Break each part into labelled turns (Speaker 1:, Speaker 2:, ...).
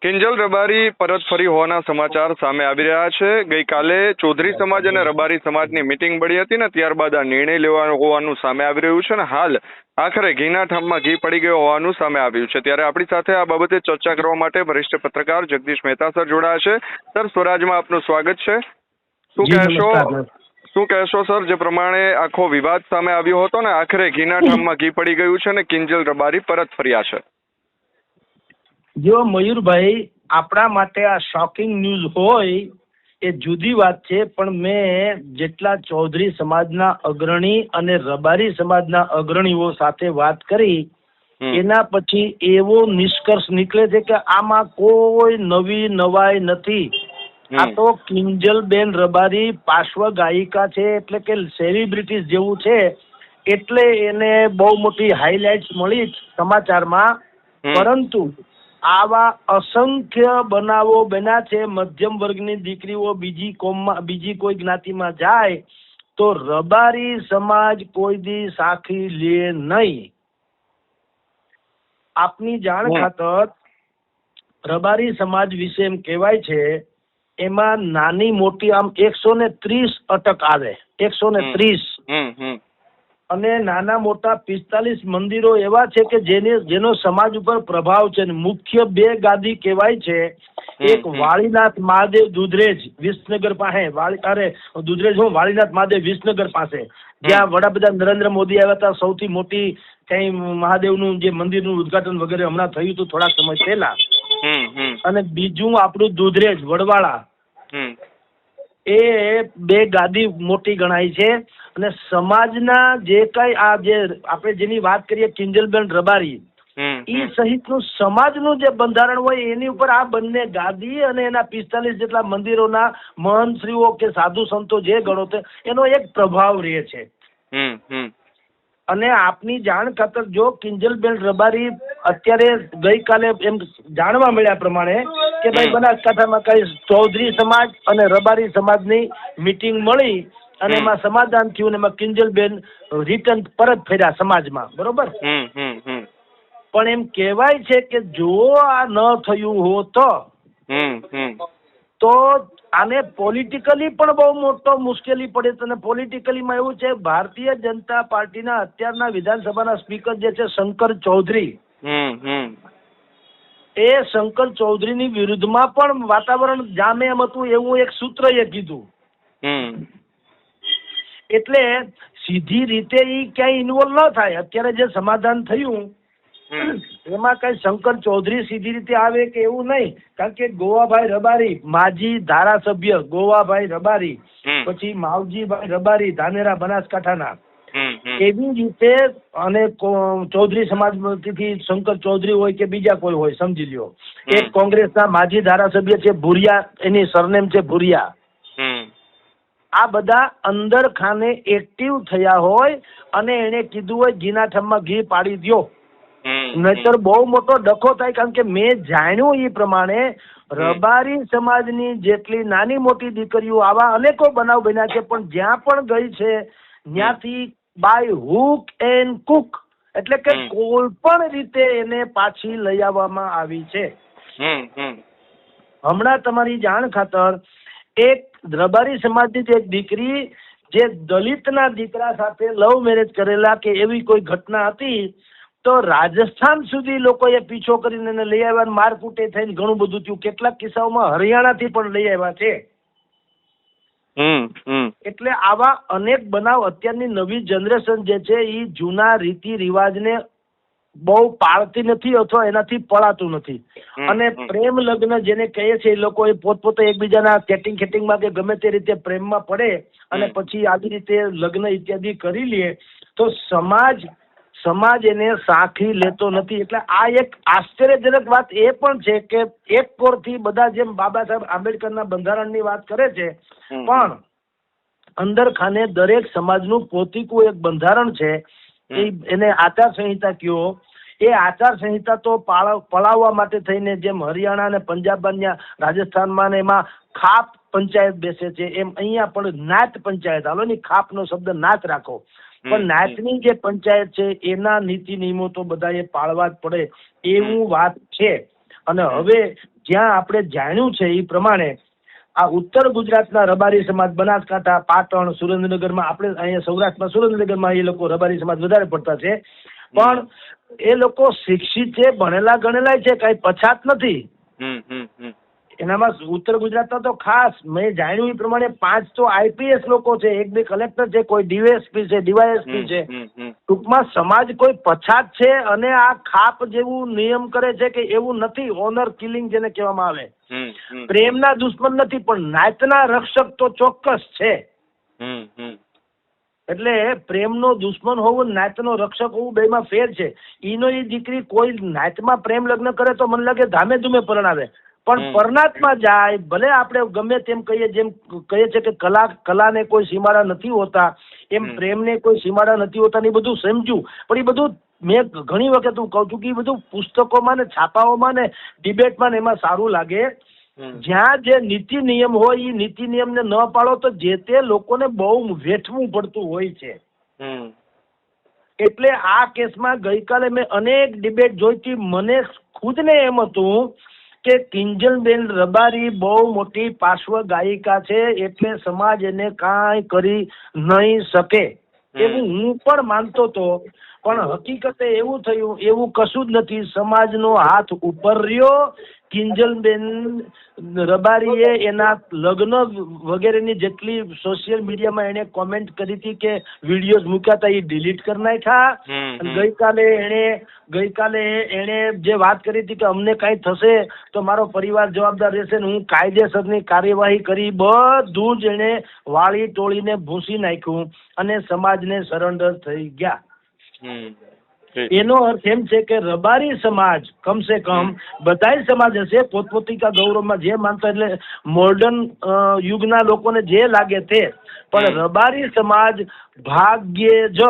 Speaker 1: કિંજલ રબારી પરત ફરી હોવાના સમાચાર સામે આવી રહ્યા છે। ગઈકાલે ચૌધરી સમાજ અને રબારી સમાજની મીટિંગ મળી હતી ને ત્યારબાદ આ નિર્ણય લેવાનો હોવાનું સામે આવી રહ્યું છે ને હાલ આખરે ઘીના ઠામમાં ઘી પડી ગયો હોવાનું સામે આવ્યું છે। ત્યારે આપણી સાથે આ બાબતે ચર્ચા કરવા માટે વરિષ્ઠ પત્રકાર જગદીશ મહેતા સર જોડાયા છે। સર, સ્વરાજમાં આપનું સ્વાગત છે। શું કહેશો સર, જે પ્રમાણે આખો વિવાદ સામે આવ્યો હતો ને આખરે ઘીના ઠામમાં ઘી પડી ગયું છે ને કિંજલ રબારી પરત ફર્યા છે?
Speaker 2: જો મયુરભાઈ, આપણા માટે આ શોકિંગ ન્યૂઝ હોય એ જુદી વાત છે, પણ મેં જેટલા ચૌધરી સમાજના અગ્રણી અને રબારી સમાજના અગ્રણીઓ સાથે વાત કરી એના પછી એવો નિષ્કર્ષ નીકળે છે કે આમાં કોઈ નવી નવાઈ નથી। આ તો કિંજલબેન રબારી પાર્શ્વ ગાયિકા છે, એટલે કે સેલિબ્રિટી જેવું છે, એટલે એને બહુ મોટી હાઇલાઇટ્સ મળી સમાચારમાં। પરંતુ આવા અસંખ્ય બનાવો બન્યા છે। મધ્યમ વર્ગની દીકરીઓ બીજી કોમમાં, બીજી કોઈ જ્ઞાતિમાં જાય તો રબારી સમાજ કોઈ દી સાખી લે નહીં। આપની જાણ ખાતર રબારી સમાજ વિશે એમ કહેવાય છે એમાં નાની મોટી આમ 130 અટક આવે, 130, અને નાના મોટા 45 મંદિરો એવા છે કે જેનો સમાજ ઉપર પ્રભાવ છે। મુખ્ય બે ગાદી કહેવાય છે, એક વાળીનાથ મહાદેવ દુધરેજ વિસનગર પાસે, વાળીનાથ મહાદેવ વિસનગર પાસે, જ્યાં વડાપ્રધાન નરેન્દ્ર મોદી આવ્યા હતા, સૌથી મોટી કઈ મહાદેવનું જે મંદિરનું ઉદ્ઘાટન વગેરે હમણાં થયું હતું થોડાક સમય પહેલા। અને બીજું આપણું દુધરેજ વડવાળા, એ બે ગાદી મોટી ગણાય છે। અને સમાજના જે કઈ આ જે આપણે જેની વાત કરીએ કિંજલબેન રબારી, એ સહિતનું સમાજનું જે બંધારણ હોય એની ઉપર આ બંને ગાદી અને એના 45 જેટલા મંદિરોના મહંતશ્રીઓ કે સાધુ સંતો જે ગણો તે એનો એક પ્રભાવ રહે છે। અને આપની જાણ ખાતર જો કિંજલબેન રબારી અત્યારે ગઈકાલે એમ જાણવા મળ્યા પ્રમાણે કે ભાઈ બનાસકાંઠામાં કઈ ચૌધરી સમાજ અને રબારી સમાજની મીટિંગ મળી અને એમાં સમાધાન થયું, એમાં કિંજલબેન રિટર્ન પરત ફર્યા સમાજમાં, બરોબર? પણ એમ કહેવાય છે કે જો આ ન થયું હોત તો આને પોલિટિકલી પણ બહુ મોટો મુશ્કેલી પડે। અને પોલિટિકલીમાં એવું છે, ભારતીય જનતા પાર્ટીના અત્યારના વિધાનસભાના સ્પીકર જે છે શંકર ચૌધરી, એ શંકર ચૌધરીની વિરુદ્ધમાં પણ વાતાવરણ જામે એમ હતું એવું એક સૂત્ર એ કીધું। એટલે સીધી રીતે ઈ ક્યાંય ઇન્વોલ્વ ન થાય। અત્યારે જે સમાધાન થયું એમાં કઈ શંકર ચૌધરી સીધી રીતે આવે કે એવું નહીં, કારણ કે ગોવાભાઈ રબારી માજી ધારાસભ્ય ગોવાભાઈ રબારી, પછી માવજીભાઈ રબારી ધાનેરા બનાસકાંઠાના, એવી રીતે અને ચૌધરી સમાજમાંથી શંકર ચૌધરી હોય કે બીજા કોઈ હોય, સમજી લ્યો, એક કોંગ્રેસના માજી ધારાસભ્ય છે ભુરિયા, એની સરનેમ છે ભુરિયા। આ બધા અંદર ખાને એક્ટિવ થયા હોય અને એને કીધું હોય ઘીના ઠામમાં ઘી પાડી દ્યો, નહીતર બહુ મોટો ડખો થાય। કારણ કે મેં જાણ્યું એ પ્રમાણે રબારી સમાજની જેટલી નાની મોટી દીકરીઓ આવા અનેકો બનાવ બન્યા છે, પણ જ્યાં પણ ગઈ છે ત્યાંથી બાય હુક એન્ડ કુક, એટલે કે કોઈ પણ રીતે એને પાછી લઈ આવવામાં આવી છે। હમણાં તમારી જાણ ખાતર એક રબારી સમાજની એક દીકરી જે દલિતના દીકરા સાથે લવ મેરેજ કરેલા કે એવી કોઈ ઘટના હતી, તો રાજસ્થાન સુધી લોકોએ પીછો કરીને એને લઈ આવ્યા, મારકૂટે થઈને ઘણું બધું થયું। કેટલાક કિસ્સાઓમાં હરિયાણાથી પણ લઈ આવ્યા છે। એટલે આવા અનેક બનાવ અત્યારની નવી જનરેશન જે છે એ જૂના રીતિ રિવાજને બહુ પાળતી નથી અથવા એનાથી પળાતું નથી। અને પ્રેમ લગ્ન જેને કહીએ છે એ લોકો એ પોતપોતે એકબીજાના ખેટિંગમાં કે ગમે તે રીતે પ્રેમમાં પડે અને પછી આવી રીતે લગ્ન ઇત્યાદિ કરી લે તો સમાજ એને સાખી લેતો નથી। એટલે આ એક આશ્ચર્યજનક વાત એ પણ છે કે એક કોરથી બધા જેમ બાબા સાહેબ આંબેડકરના બંધારણની વાત કરે છે, પણ અંદર ખાને દરેક સમાજનું પોતીકું એક બંધારણ છે, એને આચાર સંહિતા કયો। એ આચાર સંહિતા તો પળાવવા માટે થઈને જેમ હરિયાણા અને પંજાબમાં, રાજસ્થાનમાં એમાં ખાપ પંચાયત બેસે છે, એમ અહીંયા પણ નાત પંચાયત, હાલો ની ખાપનો શબ્દ નાત રાખો, પણ નાતની જે પંચાયત છે એના નીતિ નિયમો તો બધાએ પાળવા જ પડે એવું વાત છે। અને હવે જ્યાં આપણે જાણ્યું છે એ પ્રમાણે આ ઉત્તર ગુજરાતના રબારી સમાજ બનાસકાંઠા, પાટણ, સુરેન્દ્રનગરમાં, આપણે અહીંયા સૌરાષ્ટ્રમાં સુરેન્દ્રનગરમાં એ લોકો રબારી સમાજ વધારે પડતા છે, પણ એ લોકો શિક્ષિત છે, ભણેલા ગણેલા છે, કઈ પછાત નથી. એનામાં ઉત્તર ગુજરાતના તો ખાસ મેં જાણ્યું એ પ્રમાણે 5 તો IPS લોકો છે, 1-2 કલેક્ટર છે, કોઈ DSP છે, DYSP છે. ટૂંકમાં સમાજ કોઈ પછાત છે અને આ ખાપ જેવું નિયમ કરે છે કે એવું નથી. ઓનર કિલિંગ જેને કહેવામાં આવે, પ્રેમના દુશ્મન નથી પણ નાતના રક્ષક તો ચોક્કસ છે. એટલે પ્રેમનો દુશ્મન હોવું, નાતનો રક્ષક હોવું, બેમાં ફેર છે. ઈનો એ દીકરી કોઈ નાતમાં પ્રેમ લગ્ન કરે તો મને લાગે ધામે ધૂમે પરણાવે, પણ પરનાતમાં જાય, ભલે આપણે ગમે તેમ કહીએ, જેમ કહીએ છે કે કલાને કોઈ સીમાડા નથી હોતા, એમ પ્રેમને કોઈ સીમાડા નથી હોતા, ને બધું સમજ્યું. પણ એ બધું મેં ઘણી વખત હું કહું છું કે એ બધું પુસ્તકોમાં ને છાપાઓમાં ને ડિબેટમાં ને એમાં સારું લાગે. જ્યાં જે નીતિ નિયમ હોય એ નીતિ નિયમને ન પાળો તો જે તે લોકોને બહુ વેઠવું પડતું હોય છે. એટલે આ કેસમાં ગઈકાલે મેં અનેક ડિબેટ જોઈતી. મને ખુદને એમ હતું કે કિંજલબેન રબારી બહુ મોટી પાર્શ્વ ગાયિકા છે, એટલે સમાજ એને કાંઈ કરી નહીં શકે એવું હું પણ માનતો હતો. પણ હકીકતે એવું થયું, એવું કશું જ નથી. સમાજનો હાથ ઉપર રહ્યો. કિંજલબેન રબારીએ એના લગ્ન વગેરેની જેટલી સોશિયલ મીડિયામાં એને કોમેન્ટ કરી હતી કે વિડીયોઝ મૂક્યા હતા એ ડિલીટ કરી નાખ્યા. ગઈકાલે એણે જે વાત કરી હતી કે અમને કાંઈ થશે તો મારો પરિવાર જવાબદાર રહેશે ને હું કાયદેસરની કાર્યવાહી કરી, બધું જ એણે વાળી ટોળીને ભૂંસી નાખ્યું અને સમાજને સરેન્ડર થઈ ગયા. એનો અર્થ એમ છે કે રબારી સમાજ કમસે કમ બધાય સમાજ હશે પોતપોતિકા ગૌરવમાં જે માનતા, એટલે મોડર્ન યુગના લોકોને જે લાગે તે, પણ રબારી સમાજ ભાગ્યે જ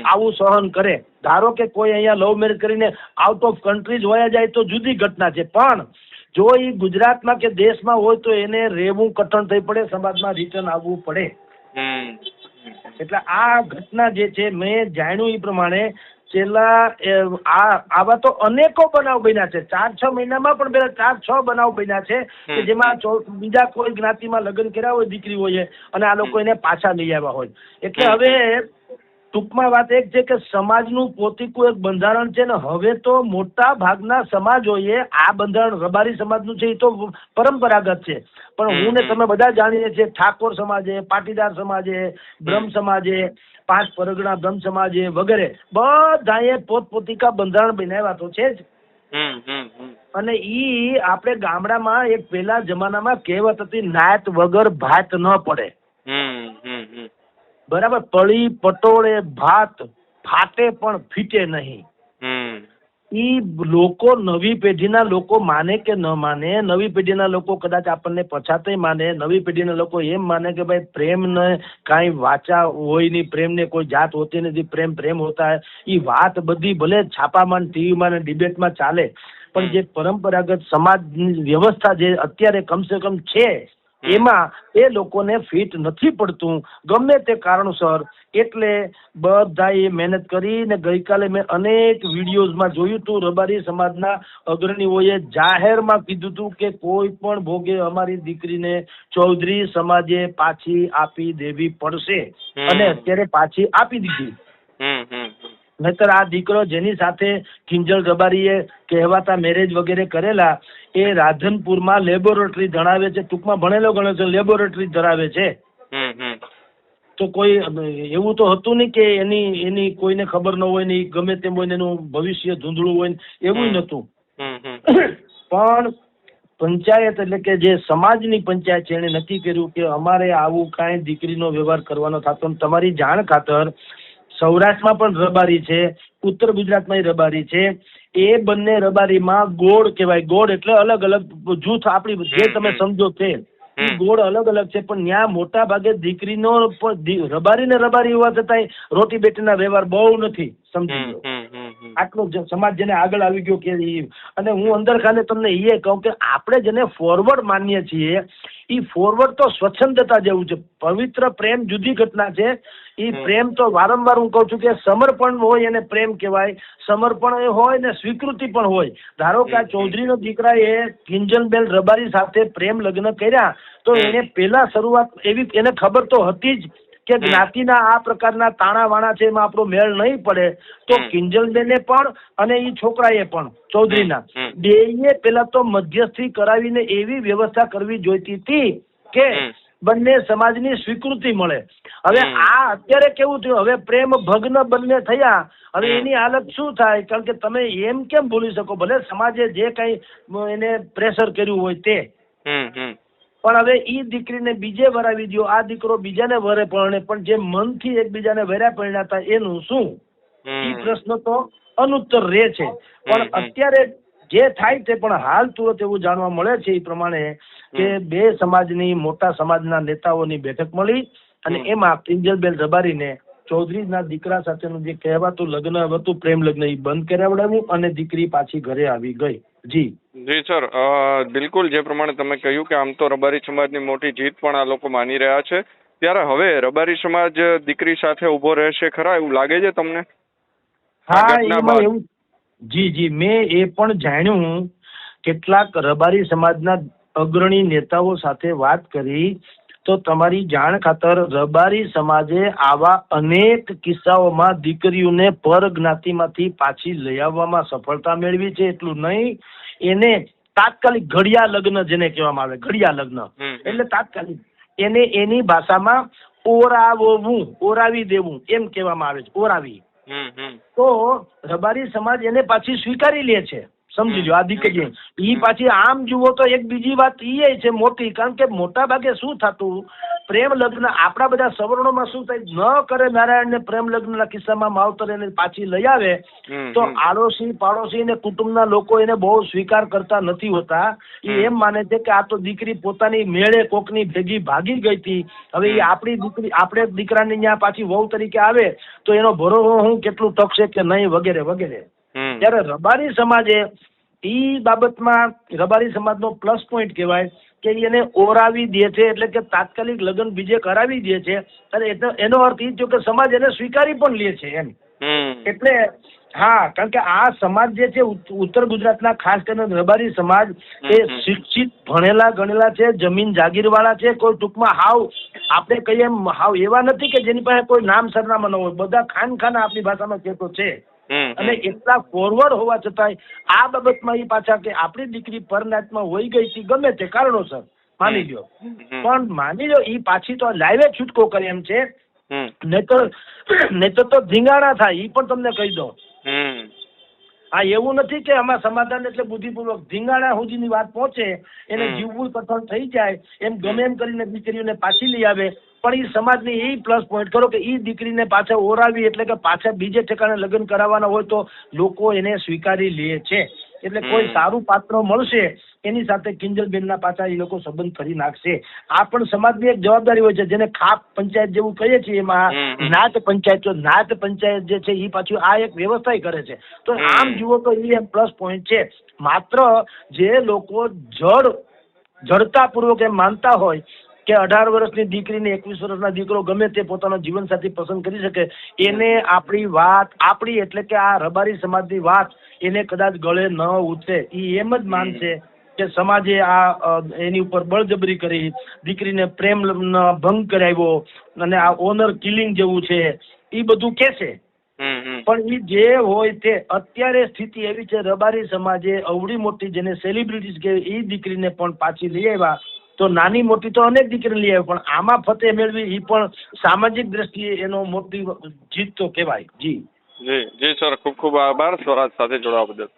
Speaker 2: આવું સહન કરે. ધારો કે કોઈ અહીંયા લવ મેરેજ કરીને આઉટ ઓફ કન્ટ્રી વયા જાય તો જુદી ઘટના છે, પણ જો એ ગુજરાતમાં કે દેશમાં હોય તો એને રહેવું કઠણ થઈ પડે, સમાજમાં રિટર્ન આવવું પડે. એટલે આ ઘટના જે છે મેં જાણ્યું એ પ્રમાણે છેલ્લા આવા તો અનેકો બનાવ બન્યા છે. 4-6 મહિનામાં પણ પેલા 4-6 બનાવ બન્યા છે કે જેમાં બીજા કોઈ જ્ઞાતિમાં લગ્ન કર્યા હોય દીકરીઓએ અને આ લોકો એને પાછા લઈ આવ્યા હોય. એટલે હવે ટૂંકમાં વાત એક છે કે સમાજનું પોતીકું એક બંધારણ છે ને હવે તો મોટા ભાગના સમાજોએ આ બંધારણ રબારી સમાજનું છે એ તો પરંપરાગત છે, પણ હું ને તમે બધા જાણીએ છીએ ઠાકોર સમાજે, પાટીદાર સમાજે, બ્રહ્મ સમાજે, 5 પરગણા બ્રહ્મ સમાજે વગેરે બધાએ પોતપોતિકા બંધારણ બનાવ્યા તો છે જ. અને ઈ આપણે ગામડામાં એક પેલા જમાનામાં કહેવત હતી, નાત વગર ભાત ન પડે. બરાબર, પળી પટોળે ભાત ફાટે પણ ફીટે નહીં. ઈ લોકો, નવી પેઢીના લોકો માને કે ન માને, નવી પેઢીના લોકો કદાચ આપણને પછાતે માને, નવી પેઢીના લોકો એમ માને કે ભાઈ પ્રેમને કાંઈ વાચા હોય નહીં, પ્રેમને કોઈ જાત હોતી નથી, પ્રેમ પ્રેમ હોતા હે, ઈ વાત બધી ભલે છાપામાં, ટીવીમાં ને ડિબેટમાં ચાલે, પણ જે પરંપરાગત સમાજની વ્યવસ્થા જે અત્યારે કમસે કમ છે એમાં એ લોકોને ફિટ નથી પડતું ગમે તે કારણસર. એટલે બધાએ મહેનત કરીને ગઈકાલે મેં અનેક વિડીયોઝમાં જોયું હતું, રબારી સમાજના અગ્રણીઓએ જાહેરમાં કીધું હતું કે કોઈ પણ ભોગે અમારી દીકરીને ચૌધરી સમાજે પાછી આપી દેવી પડશે, અને અત્યારે પાછી આપી દીધી. નહીતર આ દીકરો જેની સાથે કિંજલ રબારીએ કહેવાતા મેરેજ વગેરે કરેલા એ રાધનપુરમાં લેબોરેટરી ધરાવે છે, ટૂંકમાં ભણેલો ગણેલો છે, લેબોરેટરી ધરાવે છે. તો કોઈ એવું તો હતું નહીં કે એની કોઈને ખબર ન હોય ને ગમે તેમ હોય ને એનું ભવિષ્ય ધૂંધળું હોય ને એવું નહોતું. પણ પંચાયત એટલે કે જે સમાજની પંચાયત છે એને નક્કી કર્યું કે અમારે આવું કાંઈ દીકરીનો વ્યવહાર કરવાનો થતો. તમારી જાણ ખાતર સૌરાષ્ટ્રમાં પણ રબારી છે, ઉત્તર ગુજરાતમાં રબારી છે. એ બંને રબારીમાં ગોળ કહેવાય, ગોળ એટલે અલગ અલગ જૂથ, આપણી જે તમે સમજો તે ગોળ અલગ અલગ છે, પણ ત્યાં મોટા ભાગે દીકરીનો રબારી ને રબારી હોવા છતાંય રોટી બેટીના વ્યવહાર બહુ નથી, સમજી લો. આટલો સમાજ જેને આગળ આવી ગયો કે અને હું અંદર ખાને તમને એ કહું કે આપણે જેને ફોરવર્ડ માનીએ છીએ એ ફોરવર્ડ તો સ્વચ્છંદતા જેવું છે. પવિત્ર પ્રેમ જુદી ઘટના છે. એ પ્રેમ તો વારંવાર હું કહું છું કે સમર્પણ હોય એને પ્રેમ કહેવાય. સમર્પણ હોય ને સ્વીકૃતિ પણ હોય. ધારો કે આ ચૌધરીનો દીકરાએ કિંજલબેન રબારી સાથે પ્રેમ લગ્ન કર્યા તો એને પેલા શરૂઆત એવી એને ખબર તો હતી જ કે જ્ઞાતિના આ પ્રકારના તાણાવાણા છે એમાં આપણો મેળ નહીં પડે. તો કિંજલબેને પણ અને એ છોકરાએ પણ ચૌધરીના બેયે પેલા તો મધ્યસ્થી કરાવીને એવી વ્યવસ્થા કરવી જોઈતી હતી કે બંને સમાજની સ્વીકૃતિ મળે. હવે આ અત્યારે કેવું થયું, હવે પ્રેમ ભગ્ન બંને થયા. હવે એની હાલત શું થાય? કારણ કે તમે એમ કેમ ભૂલી શકો, ભલે સમાજે જે કઈ એને પ્રેશર કર્યું હોય તે, પણ હવે ઈ દીકરીને બીજે વરાવી દો, આ દીકરો બીજાને વરે પરણે, પણ જે મનથી એકબીજાને વર્યા પરણ્યા હતા એનું શું? ઈ પ્રશ્ન તો અનુત્તર રહે છે. પણ અત્યારે જે થાય તે પણ હાલ તુરત એવું જાણવા મળે છે એ પ્રમાણે કે બે સમાજની મોટા સમાજના નેતાઓની બેઠક મળી અને એમાં કિંજલબેન રબારીને ચૌધરીના દીકરા સાથેનું જે કહેવાતું લગ્ન હતું પ્રેમ લગ્ન એ બંધ કરાવડાવ્યું અને દીકરી પાછી ઘરે આવી ગઈ. જી
Speaker 1: સર, બિલકુલ જે પ્રમાણે તમે કહ્યું કે આમ તો રબારી સમાજની મોટી જીત પણ આ લોકો માની રહ્યા છે, ત્યારે હવે રબારી સમાજ દીકરી સાથે ઉભો રહેશે ખરા એવું લાગે છે તમને?
Speaker 2: હા, એમાં એવું જી મેં એ પણ જાણ્યું. કેટલાક રબારી સમાજના અગ્રણી નેતાઓ સાથે વાત કરી તો તમારી જાણ ખાતર રબારી સમાજે આવા અનેક કિસ્સાઓમાં દીકરીઓને પર જ્ઞાતિમાંથી પાછી લઈ આવવામાં સફળતા મેળવી છે. એટલું નહીં, એને તાત્કાલિક ઘડિયા લગ્ન જેને કહેવામાં આવે, ઘડિયા લગ્ન એટલે તાત્કાલિક એને એની ભાષામાં ઓરાવવું, ઓરાવી દેવું એમ કહેવામાં આવે છે, ઓરાવી. તો રબારી સમાજ એને પાછી સ્વીકારી લે છે. સમજી લો, આ દીકરી ઈ પાછી આમ જુઓ તો એક બીજી વાત એ છે મોટી, કારણ કે મોટા ભાગે શું થતું, પ્રેમ લગ્ન આપણા બધા સવર્ણોમાં શું થાય, ન કરે નારાયણ ને પ્રેમ લગ્નના કિસ્સામાં માવતર એને પાછી લઈ આવે તો આડોશી પાડોશી ને કુટુંબના લોકો એને બહુ સ્વીકાર કરતા નથી હોતા. એ એમ માને છે કે આ તો દીકરી પોતાની મેળે કોકની ભેગી ભાગી ગઈ હતી, હવે એ આપણી દીકરી આપણે દીકરાની ત્યાં પાછી વહુ તરીકે આવે તો એનો ભરોસો હું કેટલું ટકશે કે નહીં વગેરે વગેરે. ત્યારે રબારી સમાજે ઈ બાબતમાં રબારી સમાજનો પ્લસ પોઈન્ટ કહેવાય કે એને ઓરાવી દે છે, એટલે કે તાત્કાલિક લગ્ન બીજે કરાવી દે છે. અને એનો અર્થ એ થયો કે સમાજ એને સ્વીકારી પણ લે છે એમ. એટલે હા, કારણ કે આ સમાજ જે છે ઉત્તર ગુજરાતના ખાસ કરીને રબારી સમાજ એ શિક્ષિત ભણેલા ગણેલા છે, જમીન જાગીર વાળા છે. કોઈ ટૂંકમાં હાવ આપણે કહીએ એમ હાવ એવા નથી કે જેની પાસે કોઈ નામ સરનામા ન હોય, બધા ખાના આપણી ભાષામાં કહેતો છે. અને એટલા ફોરવર્ડ હોવા છતાંય આ બાબતમાં એ પાછા કે આપણી દીકરી પરનાતમાં હોઈ ગઈ હતી ગમે તે કારણોસર માની લો, પણ માની લો એ પાછી તો લાઈવે છૂટકો કરે એમ છે. નહીતર તો ધીંગાણા થાય, એ પણ તમને કહી દો. હા, એવું નથી કે આમાં સમાધાન એટલે બુદ્ધિપૂર્વક ધીંગાણા સુધીની વાત પહોંચે, એને જીવવું કથન થઈ જાય એમ ગમે એમ કરીને દીકરીઓને પાછી લઈ આવે. પણ એ સમાજની એ પ્લસ પોઈન્ટ કરો કે એ દીકરીને પાછા ઓરાવી એટલે કે પાછા બીજે ઠેકાણે લગ્ન કરાવવાના હોય તો લોકો એને સ્વીકારી લે છે. એટલે કોઈ સારું પાત્ર મળશે એની સાથે કિંજલબેનના પાછા એ લોકો સંબંધ કરી નાખશે. આ પણ સમાજની એક જવાબદારી હોય છે, જેને ખાપ પંચાયત જેવું કહીએ છીએ, એમાં નાત પંચાયત, તો નાત પંચાયત જે છે એ પાછું આ એક વ્યવસ્થા કરે છે. તો આમ જુઓ તો એ એમ પ્લસ પોઈન્ટ છે. માત્ર જે લોકો જડતાપૂર્વક એમ માનતા હોય કે 18 વર્ષની દીકરીને 21 વર્ષના દીકરો ગમે તે પોતાનો જીવનસાથી પસંદ કરી શકે, એને આપણી વાત, આપણી એટલે કે આ રબારી સમાજની વાત એને કદાચ ગળે ન ઉતરે. એ એમ જ માનશે કે સમાજે આ એની ઉપર બળજબરી કરી, દીકરીને પ્રેમ ભંગ કરાવ્યો અને આ ઓનર કિલિંગ જેવું છે એ બધું કહેશે. પણ એ જે હોય તે અત્યારે સ્થિતિ એવી છે, રબારી સમાજે અવળી મોટી જેને સેલિબ્રિટીઝ કે એ દીકરીને પણ પાછી લઈ આવ્યા. તો નાની મોટી તો અનેક દીકરી લઈ આવે, પણ આમાં ફતેહ મેળવી એ પણ સામાજિક દ્રષ્ટિએ એનો મોટી જીત તો કહેવાય. જી
Speaker 1: સર, ખૂબ ખૂબ આભાર સ્વરાજ સાથે જોડાવા બદલ.